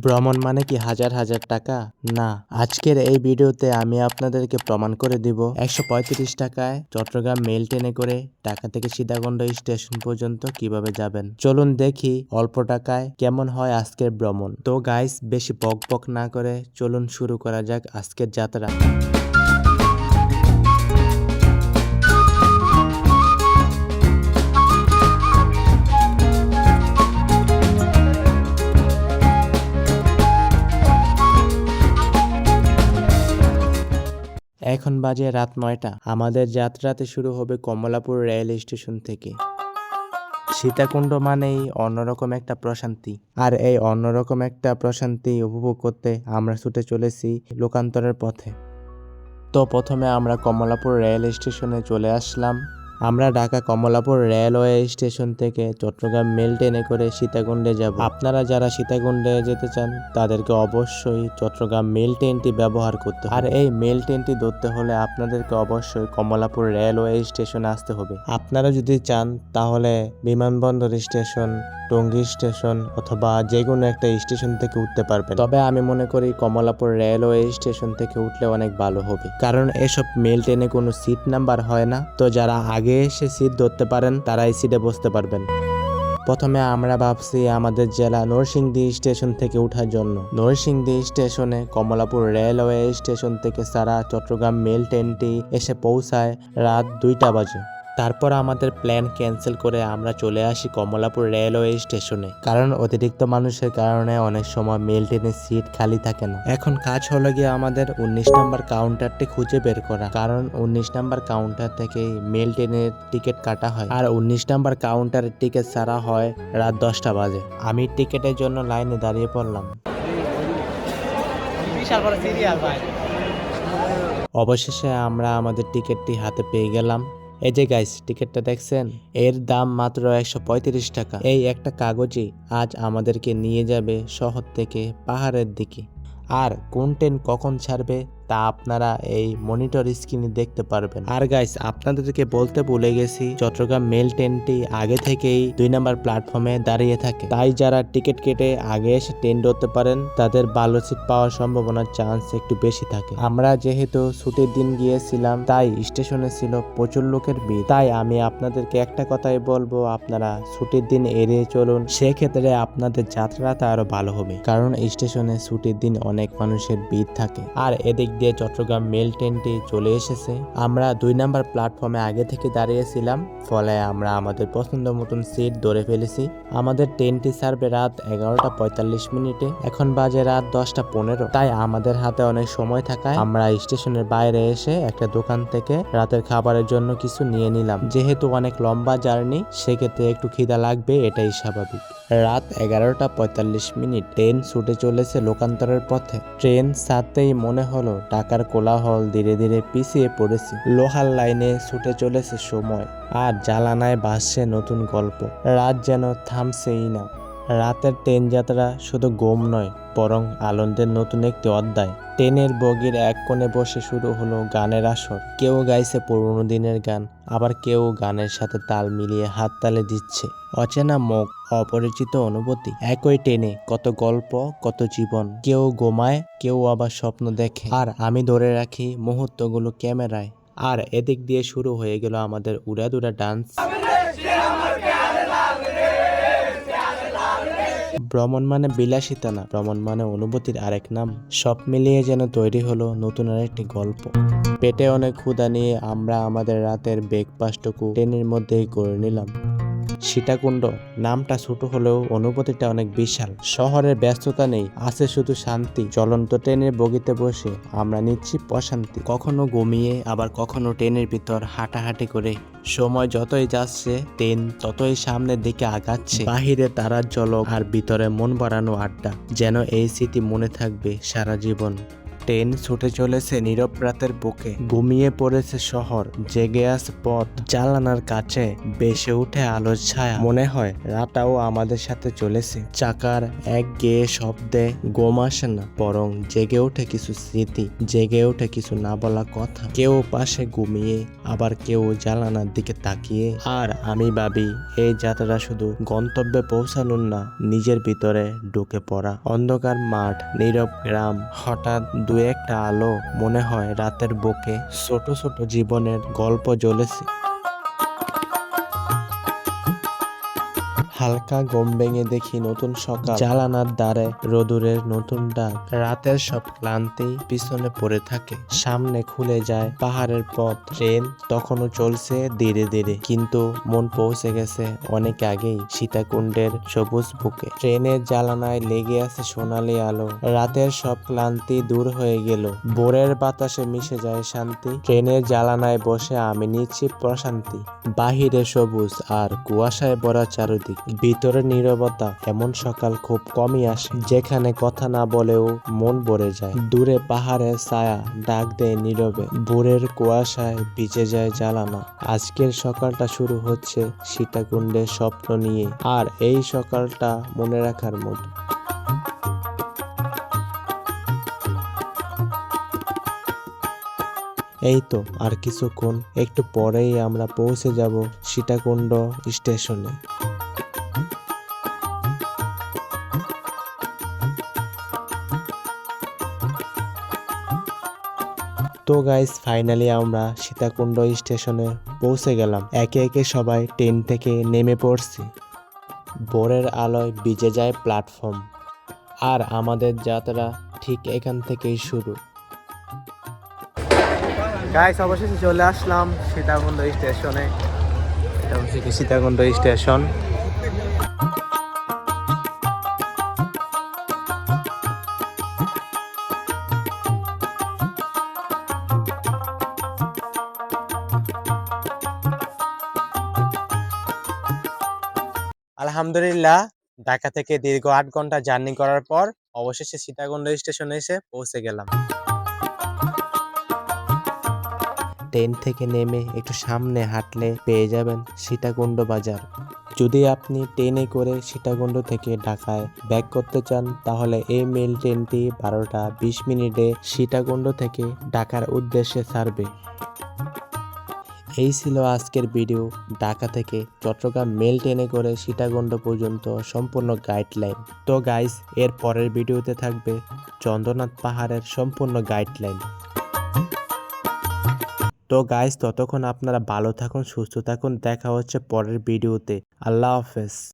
ভ্রমণ মানে কি হাজার হাজার টাকা? না, আজকের এই ভিডিওতে আমি আপনাদেরকে প্রমাণ করে দিব 135 টাকায় চট্টগ্রাম মেল ট্রেনে করে ঢাকা থেকে সীতাকুণ্ড স্টেশন পর্যন্ত কিভাবে যাবেন। চলুন দেখি অল্প টাকায় কেমন হয় আজকের ভ্রমণ। তো গাইস, বেশি বক বক না করে চলুন শুরু করা যাক আজকের যাত্রা। এখন বাজে রাত 9টা। আমাদের যাত্রাতে শুরু হবে কমলাপুর রেল স্টেশন থেকে। সীতাকুণ্ড মানেই অন্যরকম একটা প্রশান্তি, আর এই অন্যরকম একটা প্রশান্তি উপভোগ করতে আমরা ছুটে চলেছি লোকান্তরের পথে। তো প্রথমে আমরা কমলাপুর রেল স্টেশনে চলে আসলাম। আমরা ঢাকা কমলাপুর রেলওয়ে স্টেশন থেকে চট্টগ্রাম মেল ট্রেনে করে সীতাকুণ্ডে যাব। আপনারা যারা সীতাকুণ্ডে যেতে চান তাদেরকে অবশ্যই চট্টগ্রাম মেল ট্রেনটি ব্যবহার করতে হবে। আর এই মেল ট্রেনটি ধরতে হলে আপনাদেরকে অবশ্যই কমলাপুর রেলওয়ে স্টেশনে আসতে হবে। আপনারা যদি চান তাহলে বিমানবন্দর স্টেশন, টঙ্গী স্টেশন অথবা যে কোনো একটা স্টেশন থেকে উঠতে পারবেন। তবে আমি মনে করি কমলাপুর রেলওয়ে স্টেশন থেকে উঠলে অনেক ভালো হবে, কারণ এসব মেল ট্রেনে কোনো সিট নাম্বার হয় না। তো যারা আগে এসে সিট ধরতে পারেন তারা এই সিটে বসতে পারবেন। প্রথমে আমরা ভাবছি আমাদের জেলা নরসিংদী স্টেশন থেকে ওঠার জন্য। নরসিংদী স্টেশনে কমলাপুর রেলওয়ে স্টেশন থেকে সারা চট্টগ্রাম মেল ট্রেনটি এসে পৌঁছায় রাত 2টা বাজে। তারপর আমাদের প্ল্যান ক্যান্সেল করে আমরা চলে আসি কমলাপুর রেলওয়ে স্টেশনে, কারণ অতিরিক্ত মানুষের কারণে অনেক সময় মেল ট্রেনের সিট খালি থাকে না। এখন কাজ হলো গিয়ে আমাদের 19 নম্বর কাউন্টারটি খুঁজে বের করা, কারণ 19 নম্বর কাউন্টার থেকে মেল ট্রেনের টিকিট কাটা হয়, আর 19 নম্বর কাউন্টারের টিকিট ছাড়া হয় রাত 10টা বাজে। আমি টিকিটের জন্য লাইনে দাঁড়িয়ে পড়লাম। অবশেষে আমরা আমাদের টিকিটটি হাতে পেয়ে গেলাম। এই যে গাইস, টিকিটটা দেখছেন? এর দাম মাত্র 135 টাকা। এই একটা কাগজই আজ আমাদেরকে নিয়ে যাবে শহর থেকে পাহাড়ের দিকে। আর কোন ট্রেন কখন ছাড়বে তা আপনারা এই মনিটর স্ক্রিনে দেখতে পারবেন। আর গাইস, আপনাদেরকে বলতে ভুলে গেছি, চট্টগ্রাম মেল ট্রেনটি আগে থেকেই 2 নম্বর প্ল্যাটফর্মে দাঁড়িয়ে থাকে। তাই যারা টিকিট কেটে আগে এসে ট্রেন ধরতে পারেন তাদের ভালো সিট পাওয়ার সম্ভাবনার চান্স একটু বেশি থাকে। আমরা যেহেতু ছুটির দিন গিয়েছিলাম তাই স্টেশনে ছিল প্রচুর লোকের ভিড়। তাই আমি আপনাদেরকে একটা কথাই বলবো, আপনারা ছুটির দিন এড়িয়ে চলুন। সেক্ষেত্রে আপনাদের যাত্রাটা আরো ভালো হবে, কারণ স্টেশনে ছুটির দিন অনেক মানুষের ভিড় থাকে। আর এদিক দিয়ে চট্টগ্রাম মেল ট্রেনটি চলে এসেছে। আমরা 2 নম্বর প্ল্যাটফর্মে আগে থেকে দাঁড়িয়েছিলাম, ফলে আমরা আমাদের পছন্দ মতন সিট ধরে ফেলেছি। আমাদের ট্রেনটি ছাড়বে রাত 11টা 45 মিনিটে। এখন বাজে রাত 10টা 15। তাই আমাদের হাতে অনেক সময় থাকায় আমরা স্টেশনের বাইরে এসে একটা দোকান থেকে রাতের খাবারের জন্য কিছু নিয়ে নিলাম। যেহেতু অনেক লম্বা জার্নি, সেক্ষেত্রে একটু খিদা লাগবে, এটাই স্বাভাবিক। রাত 11টা 45 ট্রেন ছুটে চলেছে লোকান্তরের পথে। ট্রেন ছাড়তেই মনে হলো ঢাকার কোলাহল ধীরে ধীরে পিছিয়ে পড়েছে। লোহার লাইনে ছুটে চলেছে সময়, আর জ্বালানায় ভাসছে নতুন গল্প। রাত যেন থামছেই না। রাতের ট্রেন যাত্রা শুধু ঘুম নয়, বরং আনন্দের নতুন একটি অধ্যায়। ট্রেনের বগির এক কোণে বসে শুরু হলো গানের আসর। কেউ গাইছে পুরোনো দিনের গান, আবার কেউ গানের সাথে তাল মিলিয়ে হাততালি দিচ্ছে। অচেনা মুখ, অপরিচিত অনুভূতি। একই ট্রেনে কত গল্প, কত জীবন। কেউ ঘুমায়, কেউ আবার স্বপ্ন দেখে, আর আমি ধরে রাখি মুহূর্তগুলো ক্যামেরায়। আর এদিক দিয়ে শুরু হয়ে গেল আমাদের উড়াদুরা ডান্স। ভ্রমণ মানে বিলাসিতা না, ভ্রমণ মানে অনুভূতির আরেক নাম। সব মিলিয়ে যেন তৈরি হলো নতুন আরেকটি গল্প। পেটে অনেক ক্ষুধা নিয়ে আমরা আমাদের রাতের ব্রেকফাস্টটুকু ট্রেনের মধ্যেই করে নিলাম। সীতাকুণ্ড নামটা ছোট হলেও অনুভূতিটা অনেক বিশাল। শহরের ব্যস্ততা নেই, আছে শুধু শান্তি। চলন্ত ট্রেনের বগিতে বসে আমরা নিচ্ছি প্রশান্তি। কখনো ঘুমিয়ে, আবার কখনো ট্রেনের ভিতর হাঁটাহাঁটি করে। সময় যতই যাচ্ছে ট্রেন ততই সামনের দিকে আগাচ্ছে। বাহিরে তারার ঝলক আর ভিতরে মন বাড়ানো আড্ডা, যেন এই স্মৃতি মনে থাকবে সারা জীবন। ট্রেন ছুটে চলেছে নীরব রাতের বুকে, ঘুমিয়ে পড়েছে শহর, জেগে আছে পথ, জানালার কাছে বেসে উঠে আলোর ছায়া। মনে হয় রাতটাও আমাদের সাথে চলেছে। চাকার এক গেয়ে শব্দে ঘুম আসে না, বরং জেগে ওঠে কিছু স্মৃতি, জেগে ওঠে কিছু না বলা কথা। কেউ পাশে ঘুমিয়ে, আবার কেউ জানালার দিকে তাকিয়ে। আর আমি ভাবি এই যাত্রা শুধু গন্তব্যে পৌঁছানোর না, নিজের ভিতরে ঢুকে পড়া। অন্ধকার মাঠ, নীরব গ্রাম, হঠাৎ দু একটা আলো, মনে হয় রাতের বুকে ছোট ছোট জীবনের গল্প জ্বলেছে। হালকা ঘুম ভেঙে দেখি নতুন সকাল, জানালার দ্বারে রোদুরের নতুন ডাক। রাতের সব ক্লান্তি পিছনে পড়ে থাকে, সামনে খুলে যায় পাহাড়ের পথ। ট্রেন তখনও চলছে ধীরে ধীরে, কিন্তু মন পৌঁছে গেছে অনেক আগেই সীতাকুণ্ডের সবুজ বুকে। ট্রেনের জ্বালানায় লেগে আছে সোনালি আলো, রাতের সব ক্লান্তি দূর হয়ে গেল, ভোরের বাতাসে মিশে যায় শান্তি। ট্রেনের জ্বালানায় বসে আমি নিচ্ছি প্রশান্তি, বাহিরে সবুজ আর কুয়াশায় ভরা চারদিক, ভিতরে নীরবতা। এমন সকাল খুব কমই আসে, যেখানে কথা না বলেও মন ভরে যায়। দূরে পাহাড়ের ছায়া ডাক দেয় নীরবে, ভোরের কুয়াশায় ভিজে যায় জানালা। আজকের সকালটা শুরু হচ্ছে সীতাকুণ্ডের স্বপ্ন নিয়ে, আর এই সকালটা মনে রাখার মতো। এই তো আর কিছুক্ষণ, একটু পরেই আমরা পৌঁছে যাব সীতাকুণ্ড স্টেশনে। তো গাইস, ফাইনালি আমরা সীতাকুণ্ড স্টেশনে পৌঁছে গেলাম। একে একে সবাই ট্রেন থেকে নেমে পড়ছি। ভোরের আলোয় ভিজে যায় প্ল্যাটফর্ম, আর আমাদের যাত্রা ঠিক এখান থেকেই শুরু। গাইস, অবশেষে চলে আসলাম সীতাকুণ্ড স্টেশনে। এটা হচ্ছে কি সীতাকুণ্ড স্টেশন। আলহামদুলিল্লাহ, ঢাকা থেকে দীর্ঘ 8 ঘন্টা জার্নি করার পর অবশেষে সীতাকুণ্ড স্টেশনে এসে পৌঁছে গেলাম। ট্রেন থেকে নেমে একটু সামনে হাঁটলে পেয়ে যাবেন সীতাকুণ্ড বাজার। যদি আপনি ট্রেনে করে সীতাকুণ্ড থেকে ঢাকায় ব্যাক করতে চান, তাহলে এই মেল ট্রেনটি 12টা 20 মিনিটে সীতাকুণ্ড থেকে ঢাকার উদ্দেশ্যে ছাড়বে। এই ছিল আজকের ভিডিও, ঢাকা থেকে চট্টগ্রাম মেল ট্রেনে করে সীতাকুণ্ড পর্যন্ত সম্পূর্ণ গাইডলাইন। তো গাইস, এর পরের ভিডিওতে থাকবে চন্দ্রনাথ পাহাড়ের সম্পূর্ণ গাইডলাইন। তো গাইস, ততক্ষণ আপনারা ভালো থাকুন, সুস্থ থাকুন, দেখা হচ্ছে পরের ভিডিওতে। আল্লাহ হাফেজ।